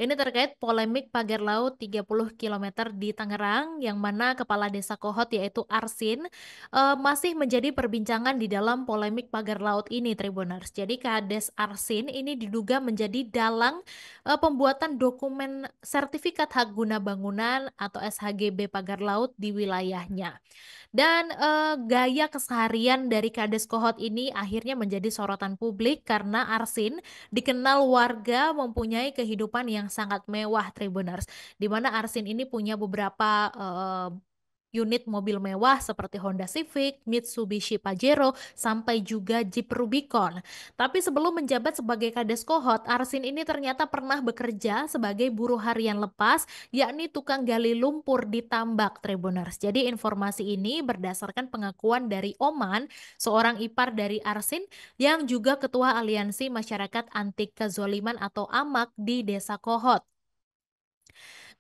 Ini terkait polemik pagar laut 30 kilometer di Tangerang, yang mana Kepala Desa Kohot yaitu Arsin masih menjadi perbincangan di dalam polemik pagar laut ini, Tribuners. Jadi Kades Arsin ini diduga menjadi dalang pembuatan dokumen sertifikat hak guna bangunan atau SHGB pagar laut di wilayahnya. Dan gaya keseharian dari Kades Kohot ini akhirnya menjadi sorotan publik karena Arsin dikenal warga mempunyai kehidupan yang sangat mewah, Tribuners. Di mana Arsin ini punya beberapa unit mobil mewah seperti Honda Civic, Mitsubishi Pajero, sampai juga Jeep Rubicon. Tapi sebelum menjabat sebagai Kades Kohot, Arsin ini ternyata pernah bekerja sebagai buruh harian lepas, yakni tukang gali lumpur di tambak, Tribuners. Jadi informasi ini berdasarkan pengakuan dari Oman, seorang ipar dari Arsin yang juga ketua Aliansi Masyarakat Anti Kezoliman atau AMAK di Desa Kohot.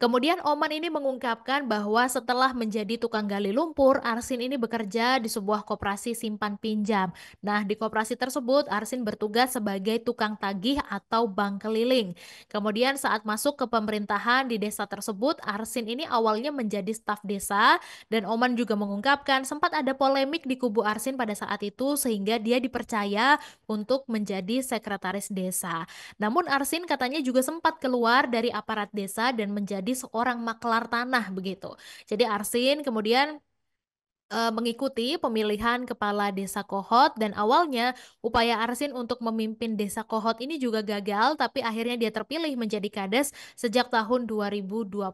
Kemudian Oman ini mengungkapkan bahwa setelah menjadi tukang gali lumpur, Arsin ini bekerja di sebuah koperasi simpan pinjam. Nah, di koperasi tersebut, Arsin bertugas sebagai tukang tagih atau bank keliling. Kemudian saat masuk ke pemerintahan di desa tersebut, Arsin ini awalnya menjadi staf desa, dan Oman juga mengungkapkan sempat ada polemik di kubu Arsin pada saat itu sehingga dia dipercaya untuk menjadi sekretaris desa. Namun Arsin katanya juga sempat keluar dari aparat desa dan menjadi seorang maklar tanah begitu. Jadi Arsin kemudian mengikuti pemilihan kepala desa Kohot, dan awalnya upaya Arsin untuk memimpin desa Kohot ini juga gagal, tapi akhirnya dia terpilih menjadi kades sejak tahun 2021.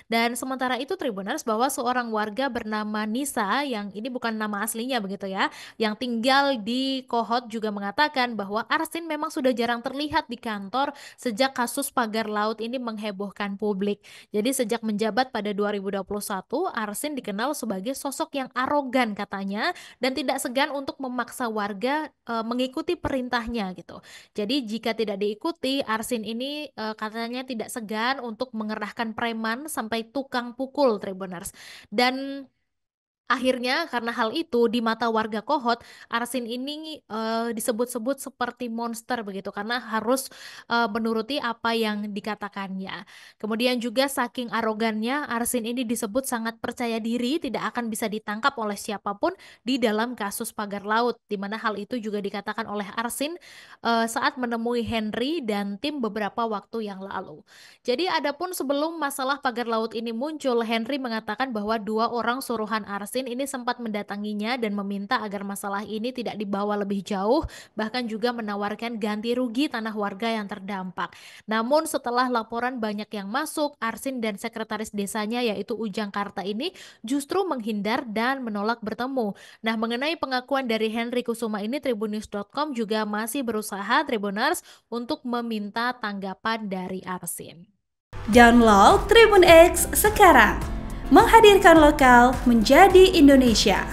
Dan sementara itu, Tribuners, bahwa seorang warga bernama Nisa, yang ini bukan nama aslinya begitu ya, yang tinggal di Kohot juga mengatakan bahwa Arsin memang sudah jarang terlihat di kantor sejak kasus pagar laut ini menghebohkan publik. Jadi sejak menjabat pada 2021, Arsin dikenal sebagai sosok yang arogan katanya, dan tidak segan untuk memaksa warga mengikuti perintahnya gitu. Jadi jika tidak diikuti, Arsin ini katanya tidak segan untuk mengerahkan preman sampai tukang pukul, Tribuners. Dan akhirnya karena hal itu di mata warga Kohot, Arsin ini disebut-sebut seperti monster begitu karena harus menuruti apa yang dikatakannya. Kemudian juga saking arogannya, Arsin ini disebut sangat percaya diri, tidak akan bisa ditangkap oleh siapapun di dalam kasus pagar laut, di mana hal itu juga dikatakan oleh Arsin saat menemui Henry dan tim beberapa waktu yang lalu. Jadi adapun sebelum masalah pagar laut ini muncul, Henry mengatakan bahwa dua orang suruhan Arsin ini sempat mendatanginya dan meminta agar masalah ini tidak dibawa lebih jauh, bahkan juga menawarkan ganti rugi tanah warga yang terdampak. Namun setelah laporan banyak yang masuk, Arsin dan sekretaris desanya yaitu Ujang Karta ini justru menghindar dan menolak bertemu. Nah, mengenai pengakuan dari Henry Kusuma ini, Tribunnews.com juga masih berusaha, Tribuners, untuk meminta tanggapan dari Arsin. Download Tribun X sekarang, menghadirkan lokal menjadi Indonesia.